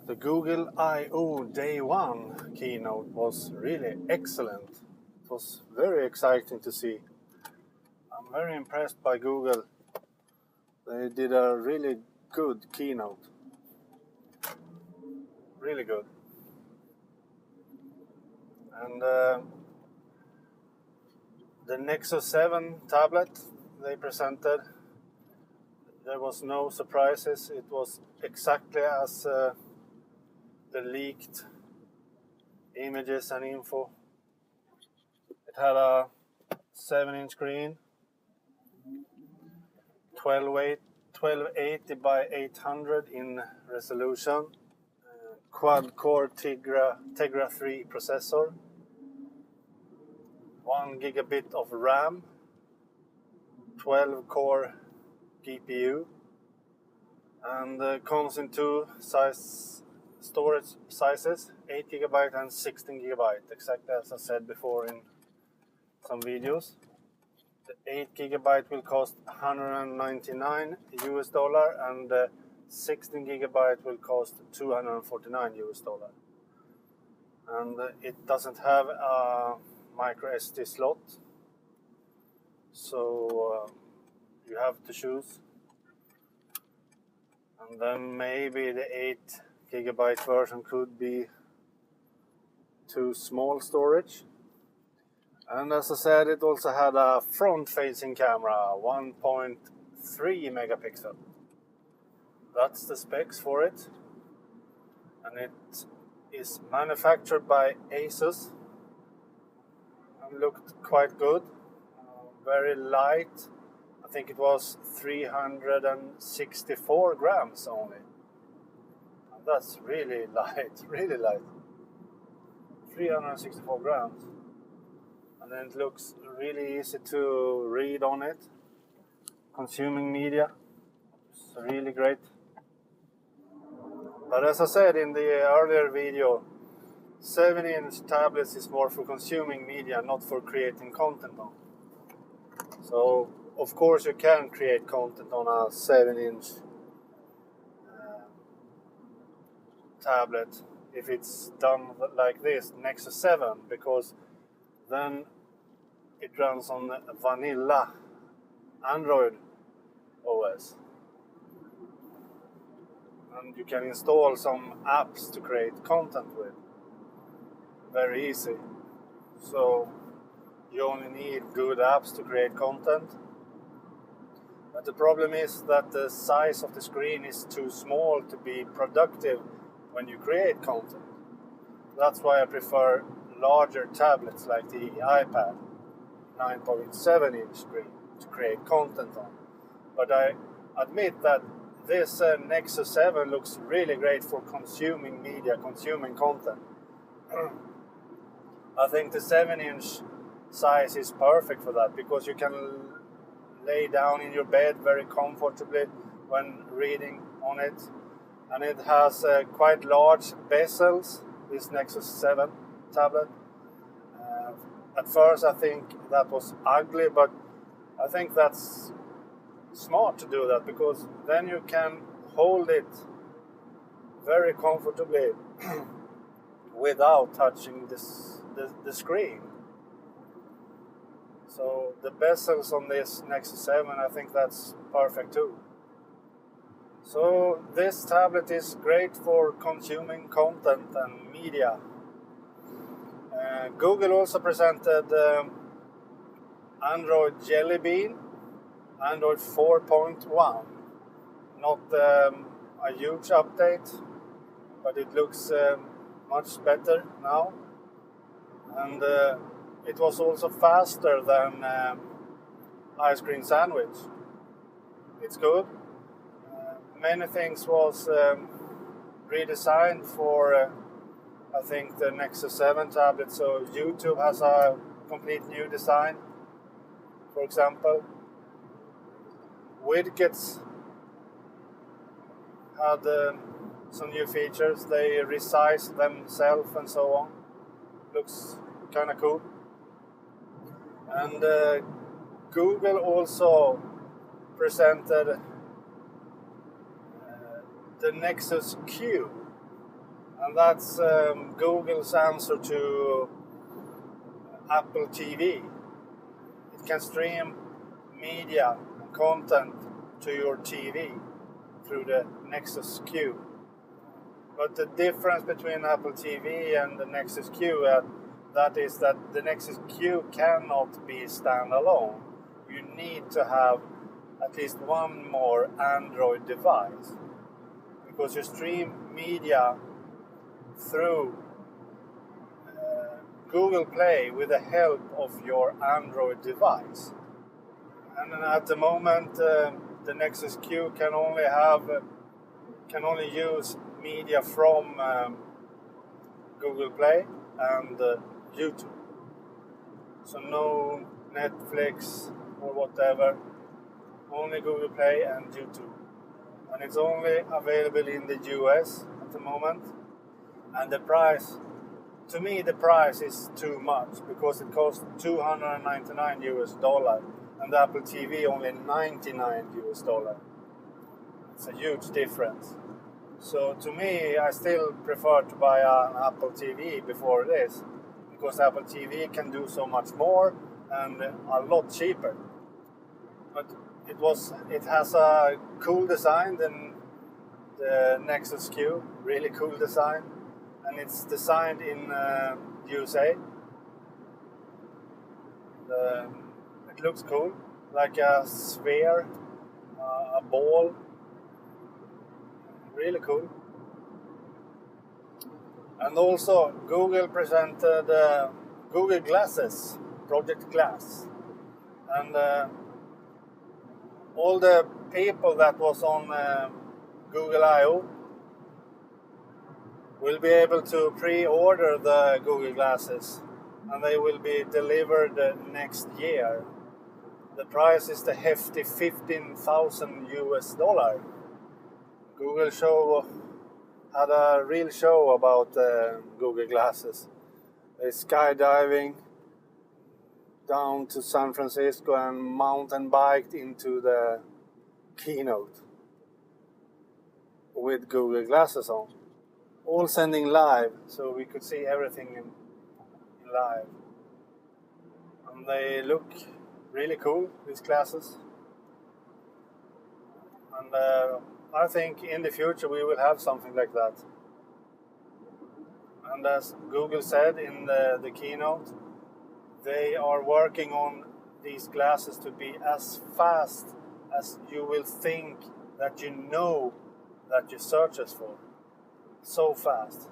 The Google I/O Day 1 keynote was really excellent. It was very exciting to see. I'm very impressed by Google. They did a really good keynote. Really good. And the Nexus 7 tablet they presented, there was no surprises. It was exactly as the leaked images and info. It had a 7-inch screen, 1280 by 800 in resolution, quad-core Tegra 3 processor, 1 gigabit of RAM, 12-core GPU, and comes in two storage sizes, 8 GB and 16 GB, exactly as I said before in some videos. The 8 GB will cost $199 and 16 GB will cost $249. And it doesn't have a micro SD slot, so you have to choose. And then maybe the 8 GB version could be too small storage. And as I said, it also had a front-facing camera, 1.3 megapixel. That's the specs for it. And it is manufactured by Asus. And looked quite good. Very light. I think it was 364 grams only. And that's really light, really light. 364 grams. And then it looks really easy to read on it. Consuming media. It's really great. But as I said in the earlier video, 7-inch tablets is more for consuming media, not for creating content on. So, of course, you can create content on a 7-inch tablet if it's done like this, Nexus 7, because then it runs on vanilla Android OS. And you can install some apps to create content with. Very easy. So you only need good apps to create content. But the problem is that the size of the screen is too small to be productive when you create content. That's why I prefer larger tablets like the iPad, 9.7-inch screen to create content on. But I admit that this Nexus 7 looks really great for consuming media, consuming content. I think the 7-inch size is perfect for that because you can lay down in your bed very comfortably when reading on it. And it has quite large bezels, this Nexus 7 tablet. At first I think that was ugly, but I think that's smart to do that because then you can hold it very comfortably without touching the screen. So the bezels on this Nexus 7, I think that's perfect too. So this tablet is great for consuming content and media. Google also presented Android Jelly Bean, Android 4.1. Not a huge update, but it looks much better now. And it was also faster than Ice Cream Sandwich. It's good. Many things was redesigned for I think the Nexus 7 tablet. So YouTube has a complete new design, for example. Widgets had some new features. They resized themselves and so on. Looks kind of cool. And Google also presented the Nexus Q. and that's Google's answer to Apple TV. It can stream media and content to your TV through the Nexus Q. But the difference between Apple TV and the Nexus Q, that is that the Nexus Q cannot be standalone. You need to have at least one more Android device, because you stream media through Google Play with the help of your Android device. And at the moment, the Nexus Q can only use media from Google Play and YouTube. So no Netflix or whatever, only Google Play and YouTube. And it's only available in the US at the moment. And the price, to me the price is too much, because it costs $299 and the Apple TV only $99. It's a huge difference. So to me, I still prefer to buy an Apple TV before this, because Apple TV can do so much more and a lot cheaper. But it has a cool design than the Nexus Q, really cool design, and it's designed in USA. It looks cool, like a sphere, a ball. Really cool. And also Google presented Google Glasses, Project Glass, and all the people that was on Google I/O will be able to pre-order the Google Glasses, and they will be delivered next year. The price is the hefty $15,000. Google had a real show about Google Glasses. They're skydiving down to San Francisco and mountain biked into the keynote with Google Glasses on. All sending live, so we could see everything in live. And they look really cool, these glasses. And I think in the future we will have something like that. And as Google said in the keynote, they are working on these glasses to be as fast as you will think that you know that you searches for. So fast.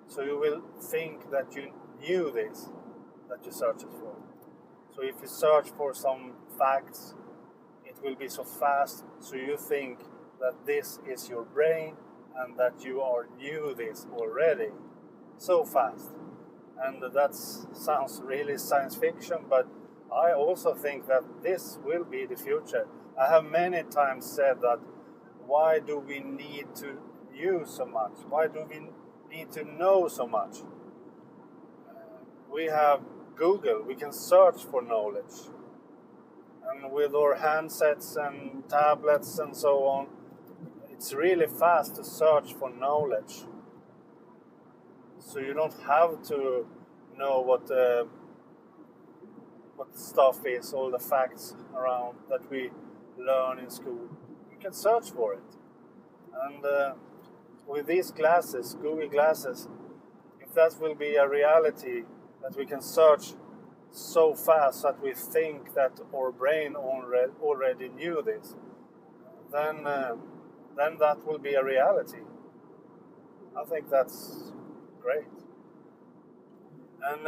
So you will think that you knew this, that you searches for. So if you search for some facts, it will be so fast, so you think that this is your brain and that you are knew this already. So fast. And that sounds really science fiction, but I also think that this will be the future. I have many times said that, why do we need to use so much? Why do we need to know so much? We have Google, we can search for knowledge. And with our handsets and tablets and so on, it's really fast to search for knowledge. So you don't have to know what stuff is, all the facts around that we learn in school. You can search for it. And with these glasses, Google Glasses, if that will be a reality, that we can search so fast that we think that our brain already knew this, then that will be a reality. I think that's great. And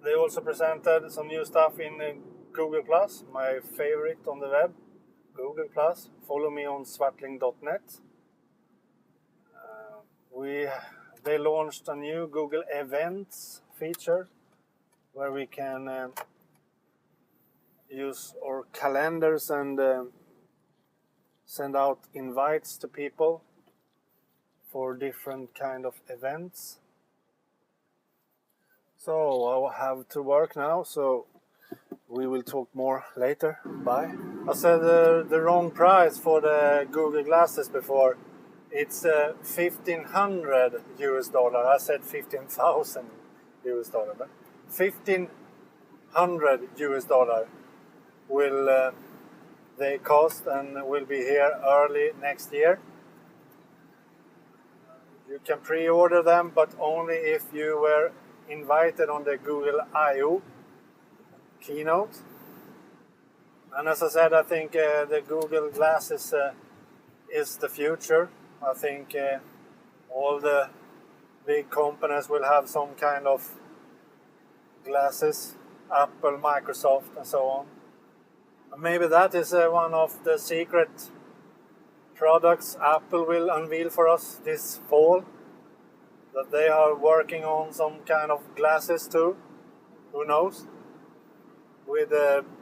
they also presented some new stuff in Google Plus, my favorite on the web. Google Plus. Follow me on swartling.net. They launched a new Google Events feature where we can use our calendars and send out invites to people for different kind of events. So I have to work now, so we will talk more later. Bye. I said the wrong price for the Google Glasses before. It's 1,500 US dollar. I said 15,000 US dollar, but 1,500 US dollar will they cost, and will be here early next year. You can pre-order them, but only if you were invited on the Google I/O keynote. And as I said, I think the Google Glass is the future. I think all the big companies will have some kind of glasses, Apple, Microsoft, and so on. And maybe that is one of the secret products Apple will unveil for us this fall, that they are working on some kind of glasses too. Who knows? With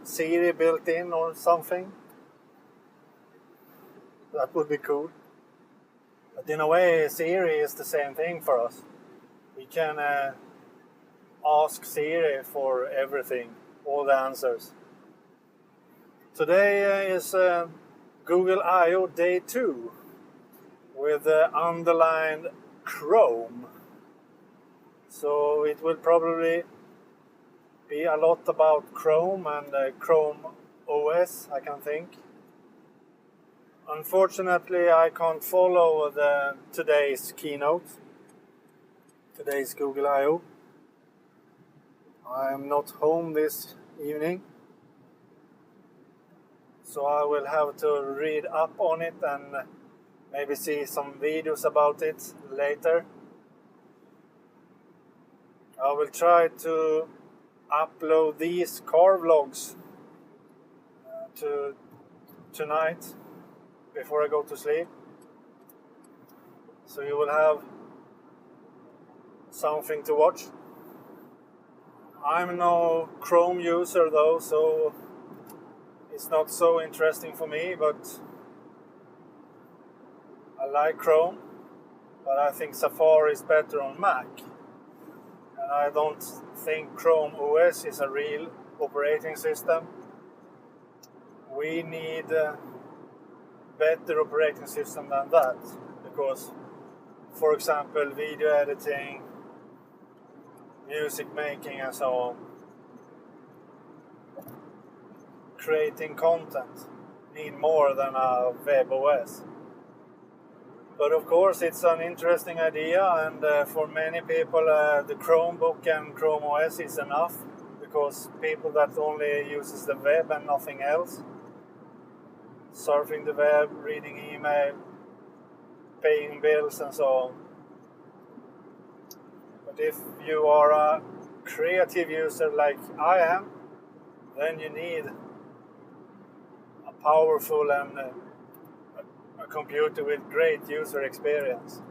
Siri built in or something. That would be cool. But in a way, Siri is the same thing for us. We can ask Siri for everything, all the answers. Today is Google I/O Day 2 with underlined Chrome. So it will probably be a lot about Chrome and Chrome OS, I can think. Unfortunately, I can't follow today's keynote, today's Google I/O. I am not home this evening, so I will have to read up on it and maybe see some videos about it later. I will try to upload these car vlogs tonight before I go to sleep, so you will have something to watch. I'm no Chrome user though, so it's not so interesting for me, but I like Chrome, but I think Safari is better on Mac. And I don't think Chrome OS is a real operating system. We need a better operating system than that, because, for example, video editing, music making and so on, creating content, need more than a web OS. But of course it's an interesting idea, and for many people the Chromebook and Chrome OS is enough, because people that only uses the web and nothing else, surfing the web, reading email, paying bills and so on. But if you are a creative user like I am, then you need a powerful and a computer with great user experience.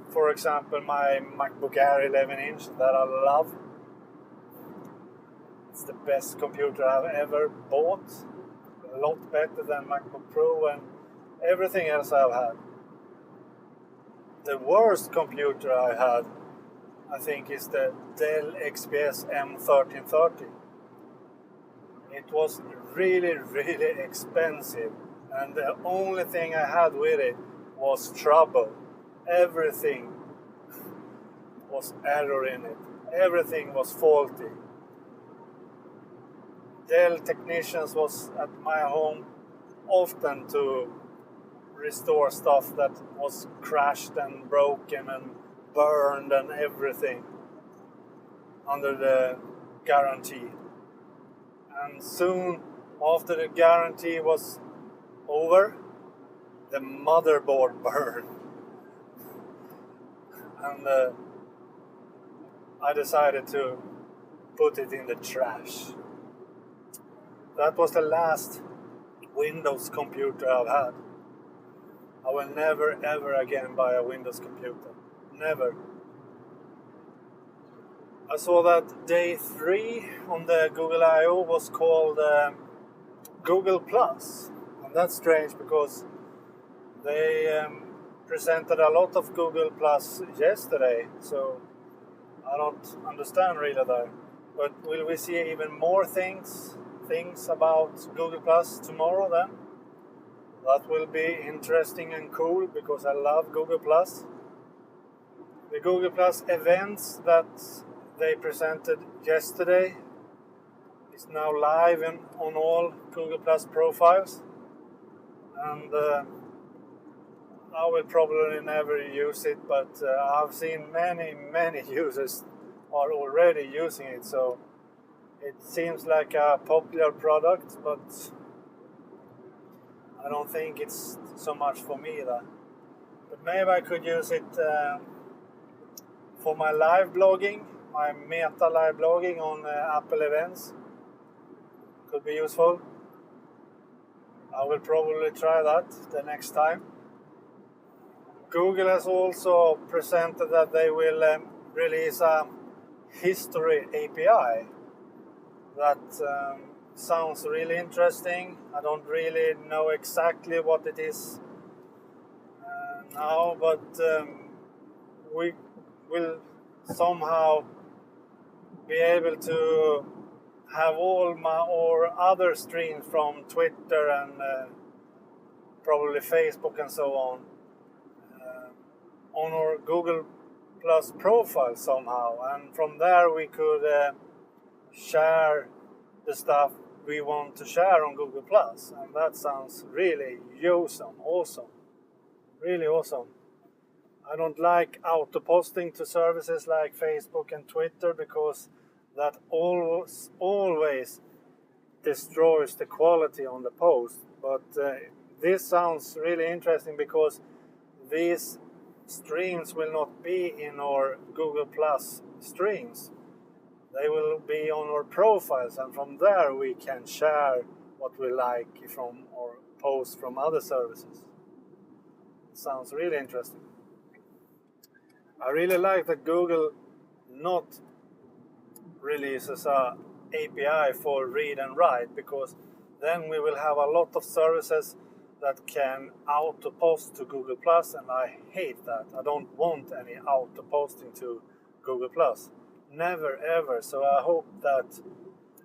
For example, my MacBook Air 11-inch that I love. It's the best computer I've ever bought. A lot better than MacBook Pro and everything else I've had. The worst computer I had, I think, is the Dell XPS M1330. It was really, really expensive, and the only thing I had with it was trouble. Everything was error in it. Everything was faulty. Dell technicians was at my home often to restore stuff that was crashed and broken and burned and everything under the guarantee. And soon after the guarantee was over, the motherboard burned. And I decided to put it in the trash. That was the last Windows computer I've had. I will never ever again buy a Windows computer. Never. I saw that day 3 on the Google I/O was called Google Plus. And that's strange, because they presented a lot of Google Plus yesterday. So I don't understand really that. But will we see even more things about Google Plus tomorrow then? That will be interesting and cool because I love Google+. The Google+ events that they presented yesterday is now live on all Google+ profiles, and I will probably never use it, but I've seen many users are already using it, so it seems like a popular product, but I don't think it's so much for me either. But maybe I could use it for my live blogging, my meta live blogging on Apple events. Could be useful. I will probably try that the next time. Google has also presented that they will release a history API. That sounds really interesting. I don't really know exactly what it is now, but we will somehow be able to have all or other streams from Twitter and probably Facebook and so on our Google Plus profile somehow, and from there we could share the stuff we want to share on Google Plus, and that sounds really awesome, really awesome. I don't like auto-posting to services like Facebook and Twitter because that always destroys the quality on the post. But this sounds really interesting because these streams will not be in our Google Plus streams. They will be on our profiles, and from there we can share what we like from our posts from other services. It sounds really interesting. I really like that Google not releases a API for read and write, because then we will have a lot of services that can auto post to Google Plus, and I hate that. I don't want any auto posting to Google Plus, never ever. So I hope that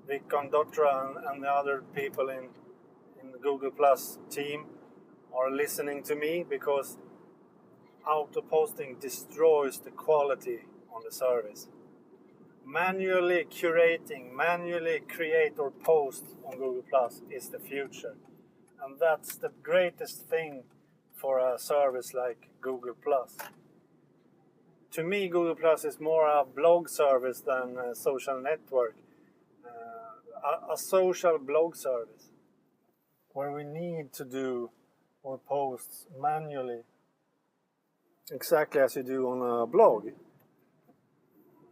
Vic Condotra and the other people in the Google Plus team are listening to me, because auto posting destroys the quality on the service. Manually curating, manually create or post on Google Plus is the future. And that's the greatest thing for a service like Google Plus. To me, Google Plus is more a blog service than a social network. A social blog service where we need to do our posts manually, exactly as you do on a blog.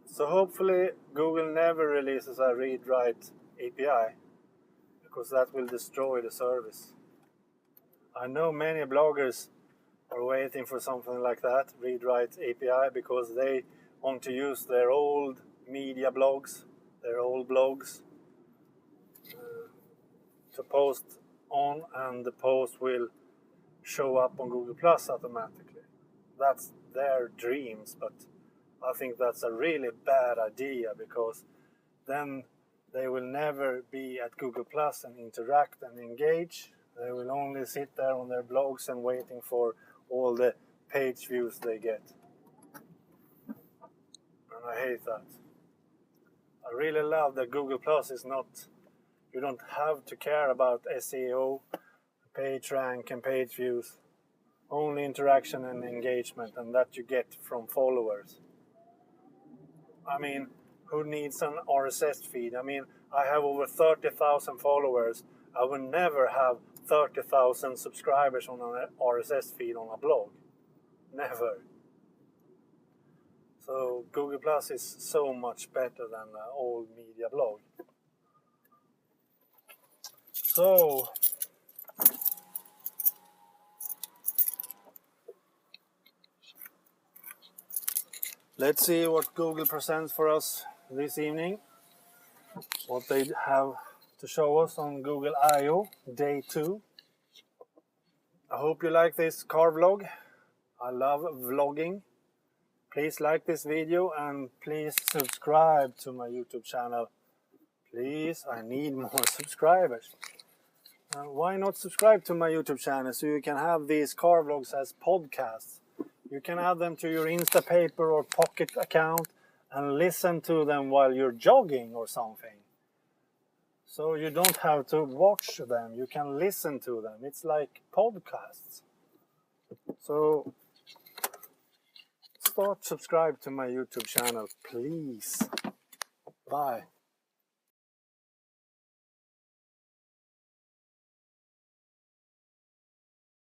So hopefully Google never releases a read-write API, because that will destroy the service. I know many bloggers are waiting for something like that, read-write API, because they want to use their old media blogs, their old blogs, to post on, and the post will show up on Google Plus automatically. That's their dreams, but I think that's a really bad idea, because then they will never be at Google Plus and interact and engage. They will only sit there on their blogs and waiting for all the page views they get. And I hate that. I really love that Google Plus is not, you don't have to care about SEO, page rank and page views. Only interaction and engagement, and that you get from followers. I mean, who needs an RSS feed? I mean, I have over 30,000 followers. I will never have 30,000 subscribers on an RSS feed on a blog. Never. So Google Plus is so much better than an old media blog. So let's see what Google presents for us this evening. What they have to show us on Google I/O Day 2. I hope you like this car vlog. I love vlogging. Please like this video and please subscribe to my YouTube channel. Please, I need more subscribers. Why not subscribe to my YouTube channel so you can have these car vlogs as podcasts? You can add them to your Instapaper or Pocket account and listen to them while you're jogging or something. So you don't have to watch them, you can listen to them. It's like podcasts. So start subscribe to my YouTube channel, please. Bye.